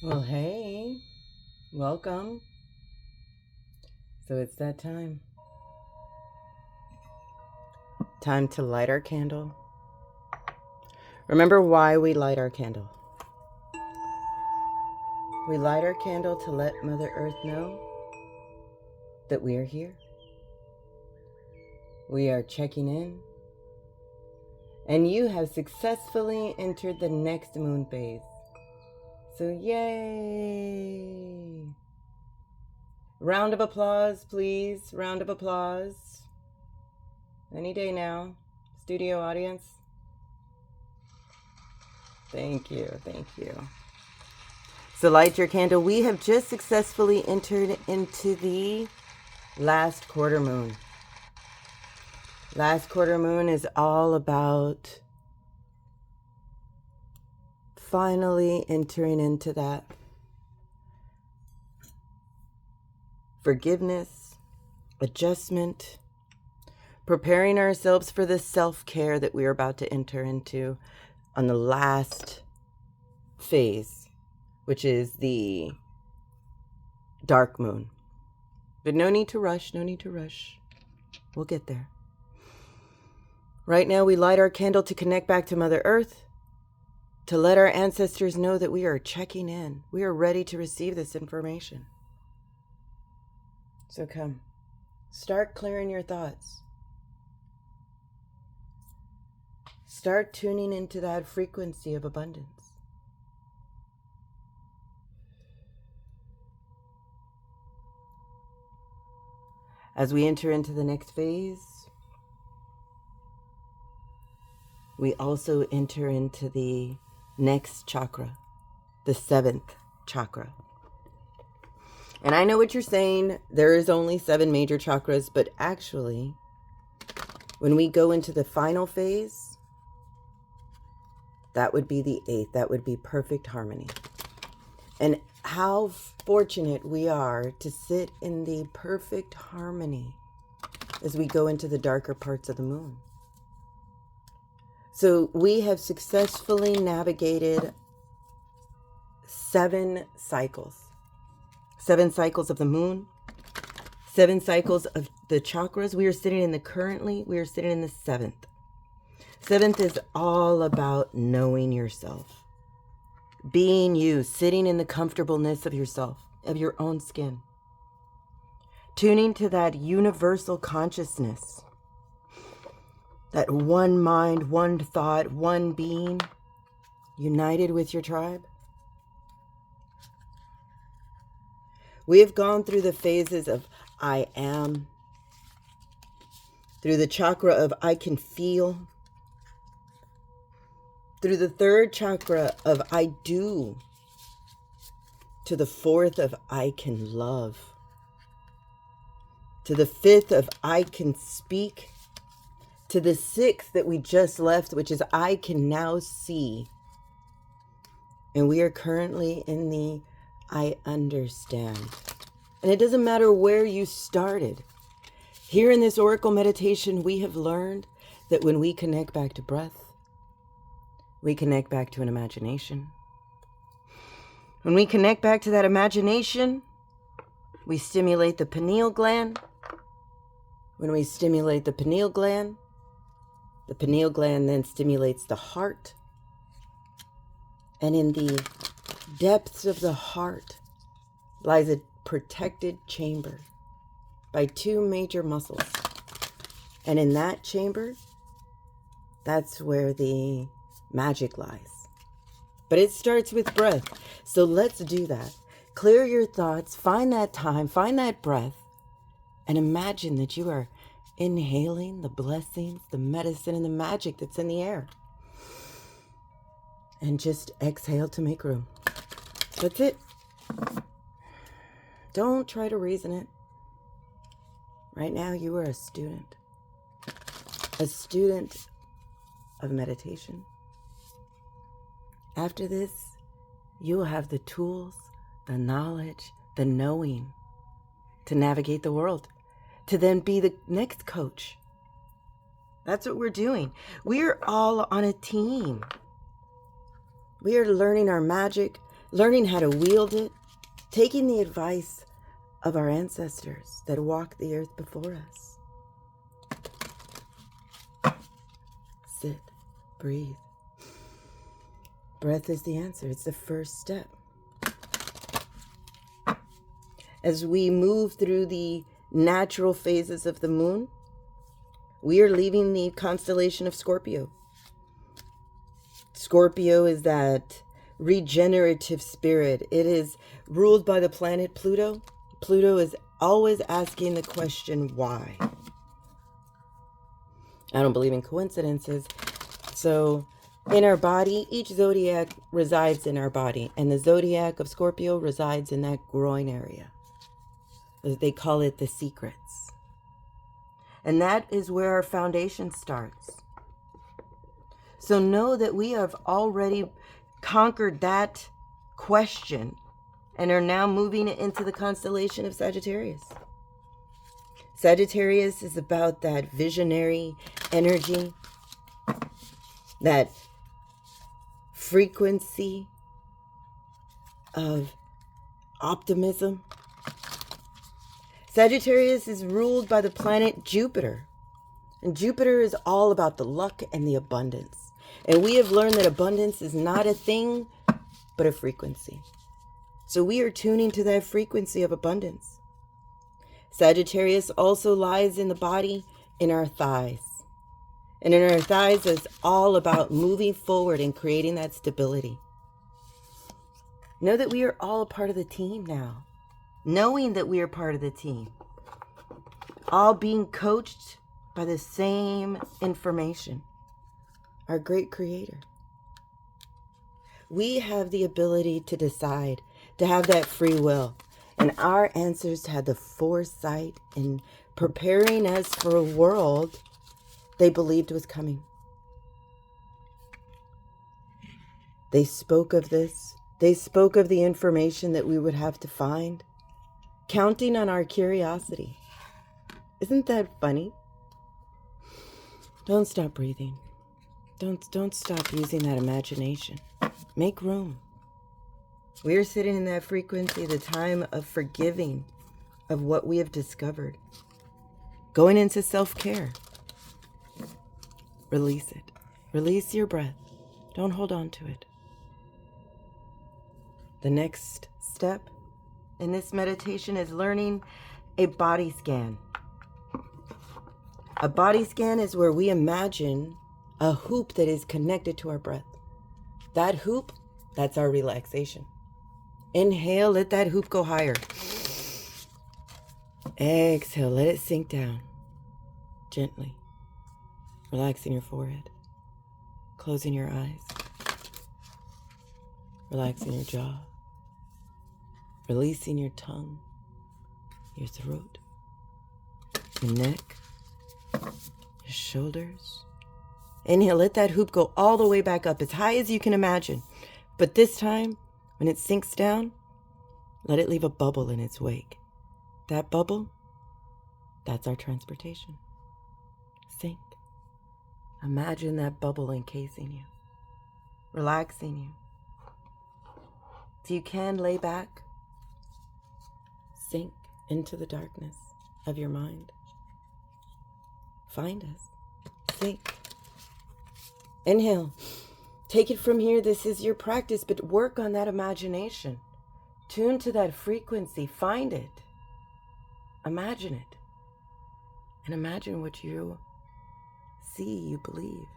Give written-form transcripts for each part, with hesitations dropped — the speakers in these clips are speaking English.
Well, hey, welcome. So it's that time. Time to light our candle. Remember why we light our candle. We light our candle to let Mother Earth know that we are here. We are checking in. And you have successfully entered the next moon phase. So yay! Round of applause, please. Round of applause. Any day now. Studio audience. Thank you. Thank you. So light your candle. We have just successfully entered into the last quarter moon. Last quarter moon is all about finally entering into that forgiveness, adjustment, preparing ourselves for the self-care that we are about to enter into on the last phase, which is the dark moon. But no need to rush, no need to rush. We'll get there. Right now, we light our candle to connect back to Mother Earth, to let our ancestors know that we are checking in. We are ready to receive this information. So come, start clearing your thoughts. Start tuning into that frequency of abundance. As we enter into the next phase, we also enter into the next chakra, the 7th chakra. And I know what you're saying, there is only 7 major chakras, but actually, when we go into the final phase, that would be the 8th, that would be perfect harmony. And how fortunate we are to sit in the perfect harmony as we go into the darker parts of the moon. So we have successfully navigated 7 cycles. 7 cycles of the moon, 7 cycles of the chakras. We are sitting in the 7th. 7th is all about knowing yourself. Being you, sitting in the comfortableness of yourself, of your own skin. Tuning to that universal consciousness. That one mind, one thought, one being, united with your tribe. We have gone through the phases of I am, through the chakra of I can feel, through the 3rd chakra of I do, to the 4th of I can love, to the 5th of I can speak, to the 6th that we just left, which is I can now see. And we are currently in the I understand. And it doesn't matter where you started. Here in this Oracle meditation, we have learned that when we connect back to breath, we connect back to an imagination. When we connect back to that imagination, we stimulate the pineal gland. When we stimulate the pineal gland then stimulates the heart. And in the depths of the heart lies a protected chamber by 2 major muscles. And in that chamber, that's where the magic lies. But it starts with breath. So let's do that. Clear your thoughts, find that time, find that breath, and imagine that you are inhaling the blessings, the medicine, and the magic that's in the air. And just exhale to make room. That's it. Don't try to reason it. Right now, you are a student of meditation. After this, you will have the tools, the knowledge, the knowing to navigate the world, to then be the next coach. That's what we're doing. We are all on a team. We are learning our magic, learning how to wield it, taking the advice of our ancestors that walked the earth before us. Sit, breathe. Breath is the answer. It's the first step. As we move through the natural phases of the moon, we are leaving the constellation of Scorpio. Scorpio is that regenerative spirit. It is ruled by the planet Pluto. Pluto is always asking the question, why? I don't believe in coincidences. So in our body, each zodiac resides in our body, and the zodiac of Scorpio resides in that groin area. They call it the secrets. And that is where our foundation starts. So know that we have already conquered that question and are now moving it into the constellation of Sagittarius. Sagittarius is about that visionary energy, that frequency of optimism. Sagittarius is ruled by the planet Jupiter. And Jupiter is all about the luck and the abundance. And we have learned that abundance is not a thing, but a frequency. So we are tuning to that frequency of abundance. Sagittarius also lies in the body, in our thighs. And in our thighs is all about moving forward and creating that stability. Know that we are all a part of the team now. Knowing that we are part of the team. All being coached by the same information. Our great creator. We have the ability to decide, to have that free will. And our ancestors had the foresight in preparing us for a world they believed was coming. They spoke of this. They spoke of the information that we would have to find, counting on our curiosity. Isn't that funny? Don't stop breathing. Don't stop using that imagination. Make room. We are sitting in that frequency, the time of forgiving of what we have discovered. Going into self-care. Release it. Release your breath. Don't hold on to it. The next step in this meditation is learning a body scan. A body scan is where we imagine a hoop that is connected to our breath. That hoop, that's our relaxation. Inhale, let that hoop go higher. Exhale, let it sink down. Gently. Relaxing your forehead. Closing your eyes. Relaxing your jaw. Releasing your tongue. Your throat. Your neck. Your shoulders. Inhale, let that hoop go all the way back up, as high as you can imagine. But this time, when it sinks down, let it leave a bubble in its wake. That bubble, that's our transportation. Sink. Imagine that bubble encasing you, relaxing you. If you can, lay back. Sink into the darkness of your mind. Find us. Sink. Inhale. Take it from here. This is your practice, but work on that imagination. Tune to that frequency. Find it. Imagine it. And imagine what you see, you believe.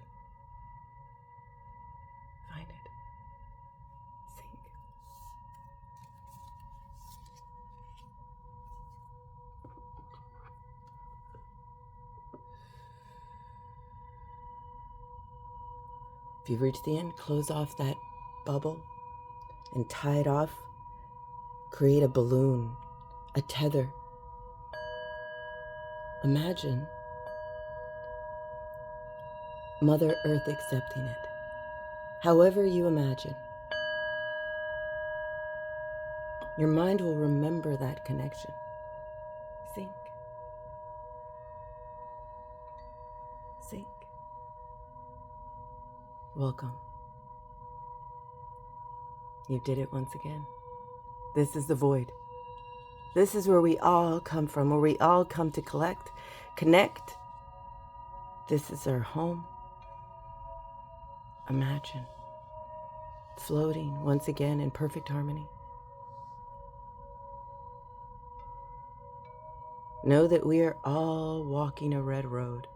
Find it. Sink. If you've reached the end, close off that bubble and tie it off. Create a balloon, a tether. Imagine Mother Earth accepting it. However you imagine. Your mind will remember that connection. Sink. Sink. Welcome. You did it once again. This is the void. This is where we all come from, where we all come to connect. This is our home. Imagine floating once again in perfect harmony. Know that we are all walking a red road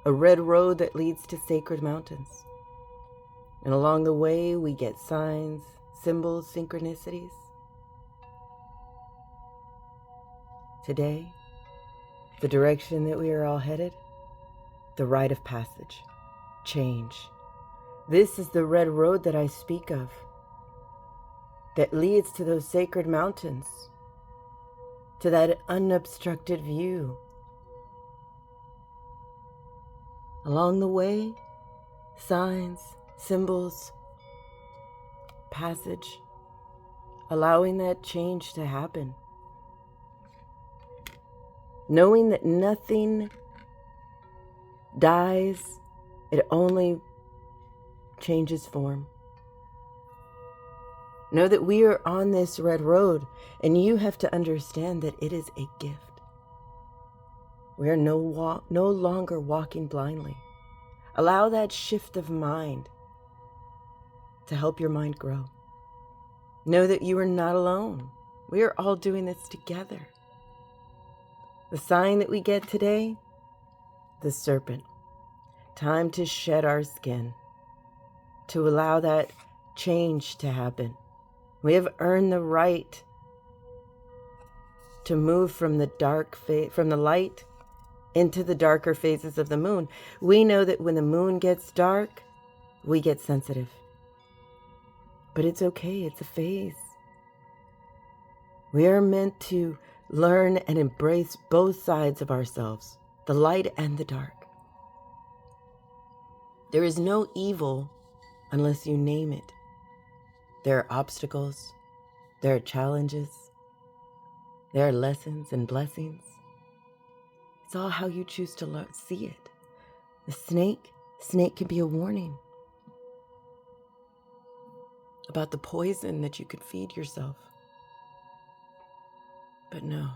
that leads to sacred mountains. And along the way, we get signs, symbols, synchronicities. Today, the direction that we are all headed, the rite of passage, change. This is the red road that I speak of, that leads to those sacred mountains, to that unobstructed view. Along the way, signs, symbols, passage, allowing that change to happen. Knowing that nothing dies, it only changes form. Know that we are on this red road, and you have to understand that it is a gift. We are no longer walking blindly. Allow that shift of mind to help your mind grow. Know that you are not alone. We are all doing this together. The sign that we get today, the serpent. Time to shed our skin, to allow that change to happen. We have earned the right to move from the light into the darker phases of the moon. We know that when the moon gets dark, we get sensitive. But it's okay, it's a phase. We are meant to learn and embrace both sides of ourselves, the light and the dark. There is no evil unless you name it. There are obstacles, there are challenges, there are lessons and blessings. It's all how you choose to see it. The snake can be a warning about the poison that you could feed yourself. But no,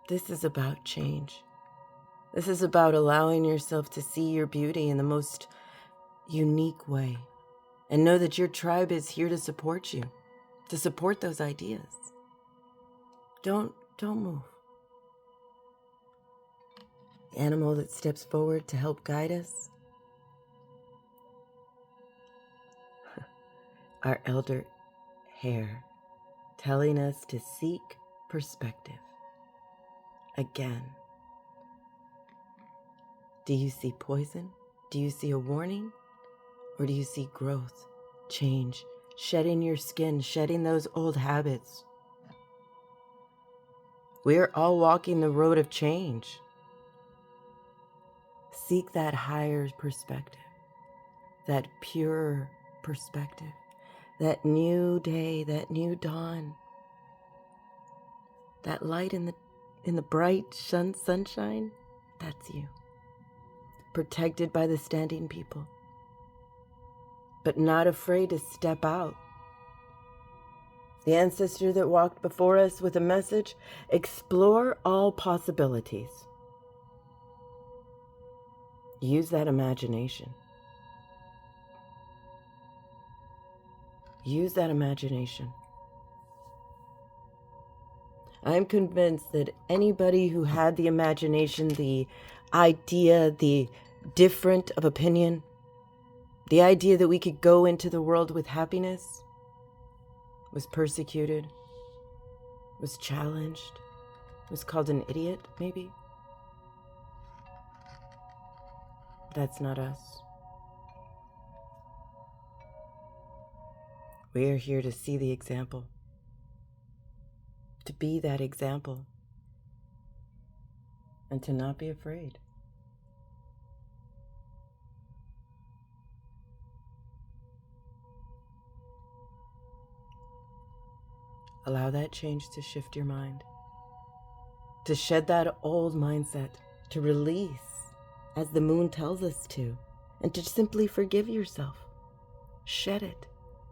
this is about change. This is about allowing yourself to see your beauty in the most unique way. And know that your tribe is here to support you, to support those ideas. Don't move. The animal that steps forward to help guide us, our elder hare, telling us to seek perspective. Again, do you see poison? Do you see a warning? Or do you see growth, change, shedding your skin, shedding those old habits? We are all walking the road of change. Seek that higher perspective, that pure perspective, that new day, that new dawn, that light in the bright sunshine. That's you, protected by the standing people, but not afraid to step out. The ancestor that walked before us with a message: explore all possibilities. Use that imagination. Use that imagination. I'm convinced that anybody who had the imagination, the idea, the different of opinion, the idea that we could go into the world with happiness, was persecuted, was challenged, was called an idiot, maybe. That's not us. We are here to see the example, to be that example, and to not be afraid. Allow that change to shift your mind, to shed that old mindset, to release as the moon tells us to, and to simply forgive yourself. Shed it.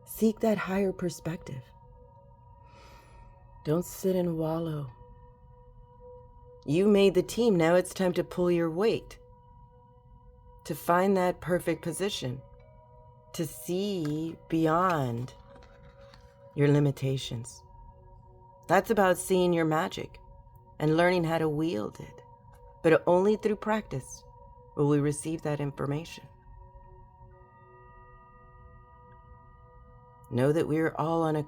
Seek that higher perspective. Don't sit and wallow. You made the team. Now it's time to pull your weight, to find that perfect position, to see beyond your limitations. That's about seeing your magic and learning how to wield it. But only through practice will we receive that information. Know that we are all on a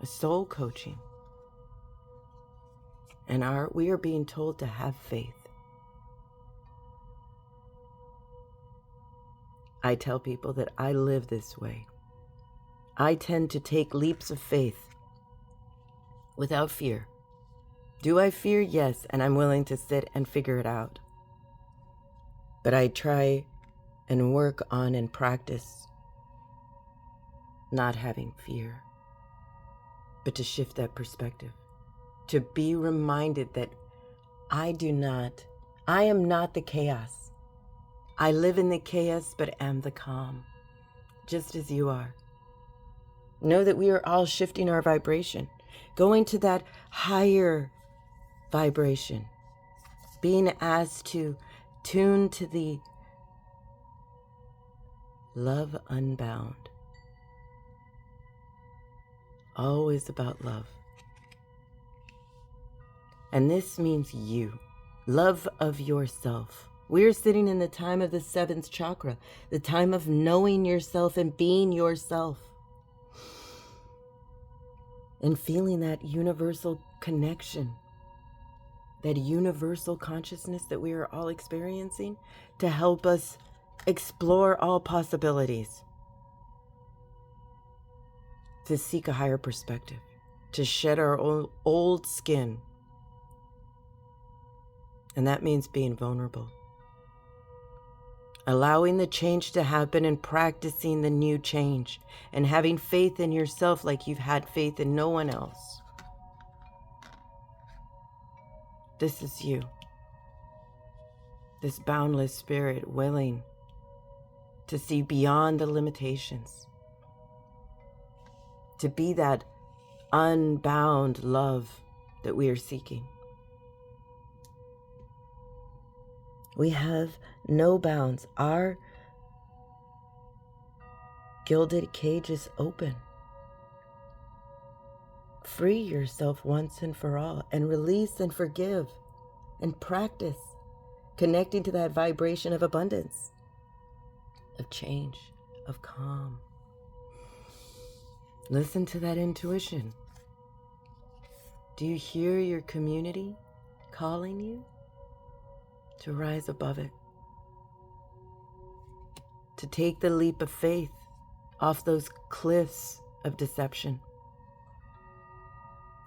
soul coaching. And we are being told to have faith. I tell people that I live this way. I tend to take leaps of faith without fear. Do I fear? Yes, and I'm willing to sit and figure it out. But I try and work on and practice not having fear, but to shift that perspective, to be reminded that I am not the chaos. I live in the chaos, but am the calm, just as you are. Know that we are all shifting our vibration, going to that higher vibration, being asked to tune to the love unbound. Always about love. And this means you. Love of yourself. We're sitting in the time of the 7th chakra, the time of knowing yourself and being yourself. And feeling that universal connection, that universal consciousness that we are all experiencing to help us explore all possibilities, to seek a higher perspective, to shed our old skin. And that means being vulnerable. Allowing the change to happen and practicing the new change and having faith in yourself like you've had faith in no one else. This is you. This boundless spirit willing to see beyond the limitations. To be that unbound love that we are seeking. We have no bounds. Our gilded cage is open. Free yourself once and for all, and release and forgive, and practice connecting to that vibration of abundance, of change, of calm. Listen to that intuition. Do you hear your community calling you to rise above it? To take the leap of faith off those cliffs of deception.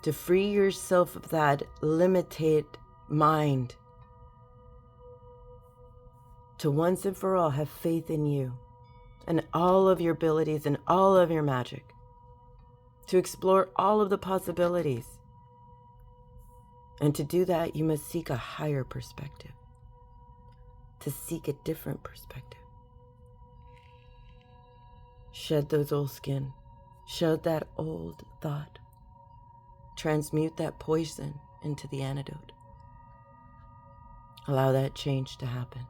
To free yourself of that limited mind. To once and for all have faith in you and all of your abilities and all of your magic. To explore all of the possibilities. And to do that, you must seek a higher perspective. To seek a different perspective. Shed those old skin. Shed that old thought. Transmute that poison into the antidote. Allow that change to happen.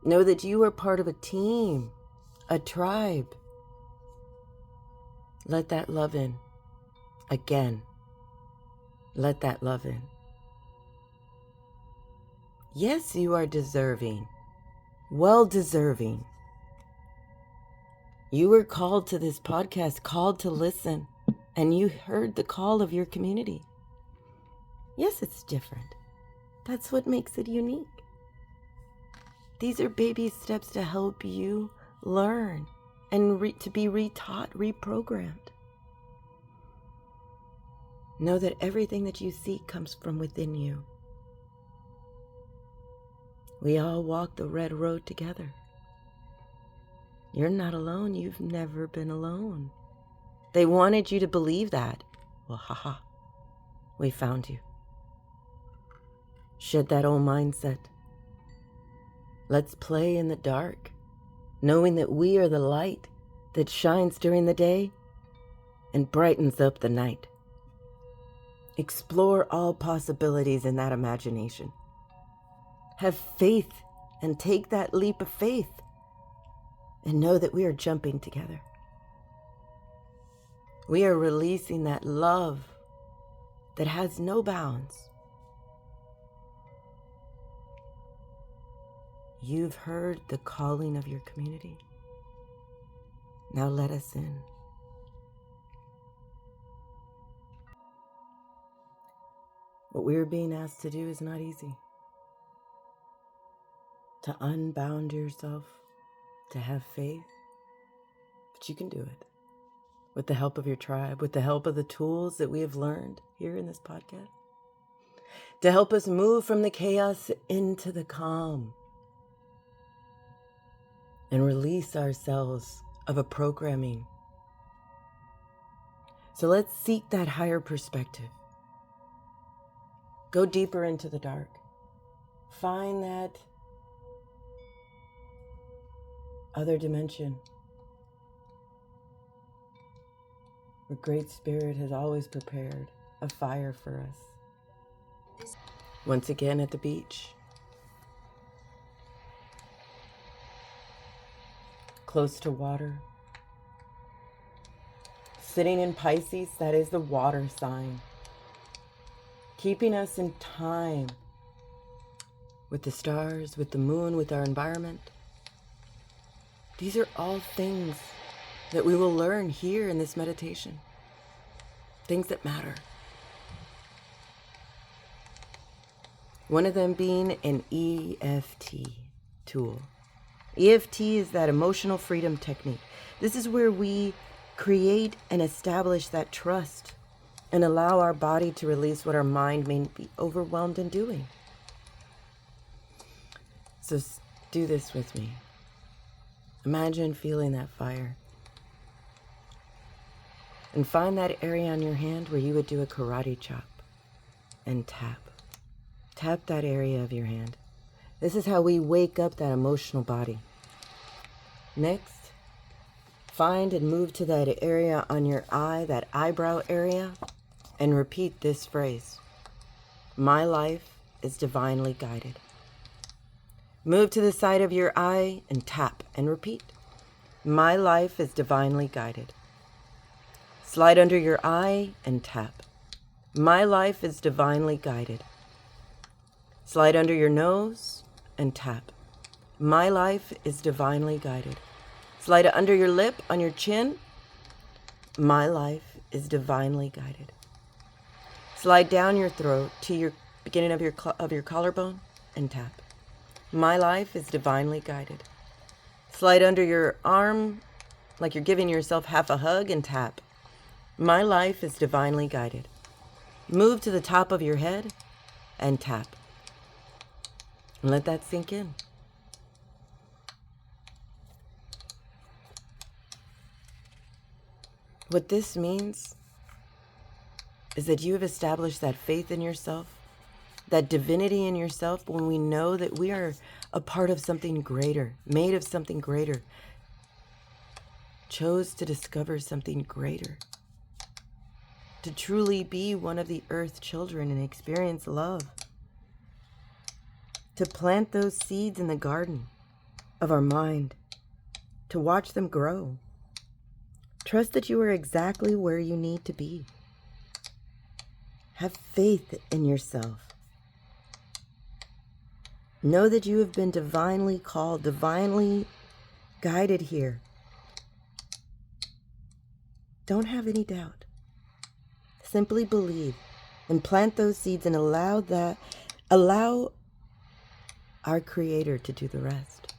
Know that you are part of a team, a tribe. Let that love in. Again. Let that love in. Yes, you are deserving. Well deserving. You were called to this podcast, called to listen, and you heard the call of your community. Yes, it's different. That's what makes it unique. These are baby steps to help you learn and to be retaught, reprogrammed. Know that everything that you seek comes from within you. We all walk the red road together. You're not alone. You've never been alone. They wanted you to believe that. Well, haha. We found you. Shed that old mindset. Let's play in the dark, knowing that we are the light that shines during the day and brightens up the night. Explore all possibilities in that imagination. Have faith and take that leap of faith and know that we are jumping together. We are releasing that love that has no bounds. You've heard the calling of your community. Now let us in. What we are being asked to do is not easy. To unbound yourself, to have faith, but you can do it. With the help of your tribe, with the help of the tools that we have learned here in this podcast, to help us move from the chaos into the calm and release ourselves of a programming. So let's seek that higher perspective. Go deeper into the dark. Find that other dimension where Great Spirit has always prepared a fire for us. Once again at the beach, close to water, sitting in Pisces, that is the water sign, keeping us in time with the stars, with the moon, with our environment. These are all things that we will learn here in this meditation. Things that matter. One of them being an EFT tool. EFT is that emotional freedom technique. This is where we create and establish that trust and allow our body to release what our mind may be overwhelmed in doing. So do this with me. Imagine feeling that fire. And find that area on your hand where you would do a karate chop and tap. Tap that area of your hand. This is how we wake up that emotional body. Next, find and move to that area on your eye, that eyebrow area, and repeat this phrase. My life is divinely guided. Move to the side of your eye and tap and repeat. My life is divinely guided. Slide under your eye and tap. My life is divinely guided. Slide under your nose and tap. My life is divinely guided. Slide it under your lip, on your chin. My life is divinely guided. Slide down your throat to your beginning of your collarbone and tap. My life is divinely guided. Slide under your arm like you're giving yourself half a hug and tap. My life is divinely guided. Move to the top of your head and tap. And let that sink in. What this means is that you have established that faith in yourself, that divinity in yourself, when we know that we are a part of something greater, made of something greater, chose to discover something greater, to truly be one of the earth children and experience love, to plant those seeds in the garden of our mind, to watch them grow. Trust that you are exactly where you need to be. Have faith in yourself. Know that you have been divinely called, divinely guided here. Don't have any doubt. Simply believe and plant those seeds and allow our Creator to do the rest.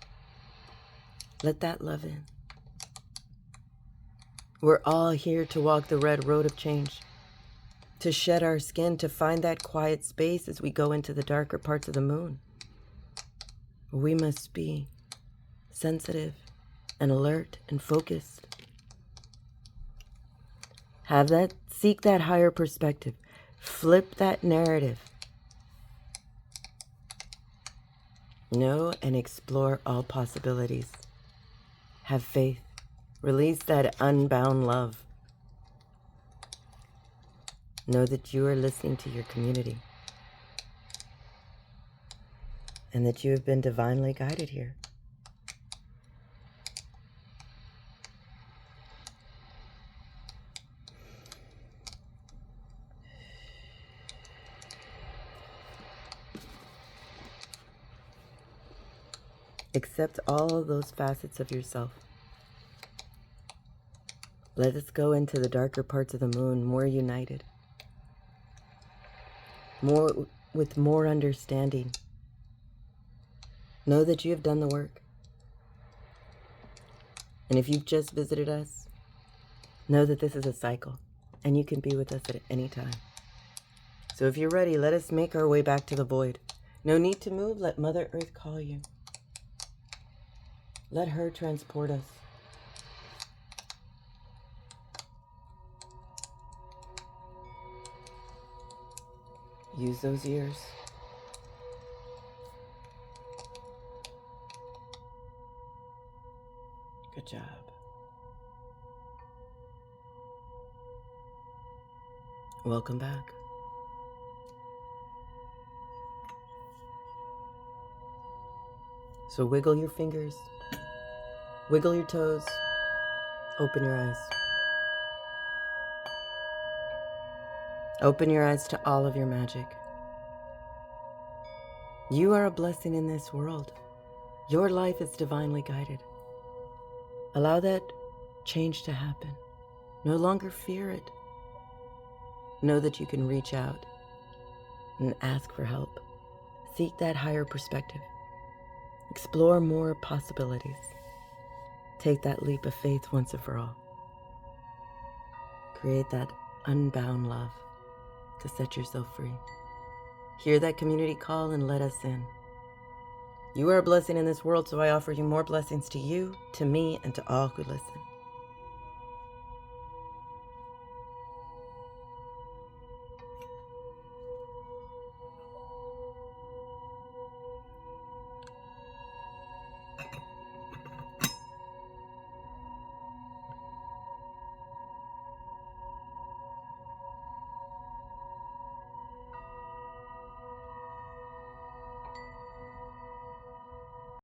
Let that love in. We're all here to walk the red road of change, to shed our skin, to find that quiet space as we go into the darker parts of the moon. We must be sensitive and alert and focused. Seek that higher perspective. Flip that narrative. Know and explore all possibilities. Have faith. Release that unbound love. Know that you are listening to your community and that you have been divinely guided here. Accept all of those facets of yourself. Let us go into the darker parts of the moon more united, with more understanding. Know that you have done the work. And if you've just visited us, know that this is a cycle and you can be with us at any time. So if you're ready, let us make our way back to the void. No need to move. Let Mother Earth call you. Let her transport us. Use those ears. Good job. Welcome back. So wiggle your fingers, wiggle your toes, open your eyes. Open your eyes to all of your magic. You are a blessing in this world. Your life is divinely guided. Allow that change to happen. No longer fear it. Know that you can reach out and ask for help. Seek that higher perspective. Explore more possibilities. Take that leap of faith once and for all. Create that unbound love to set yourself free. Hear that community call and let us in. You are a blessing in this world, so I offer you more blessings to you, to me, and to all who listen.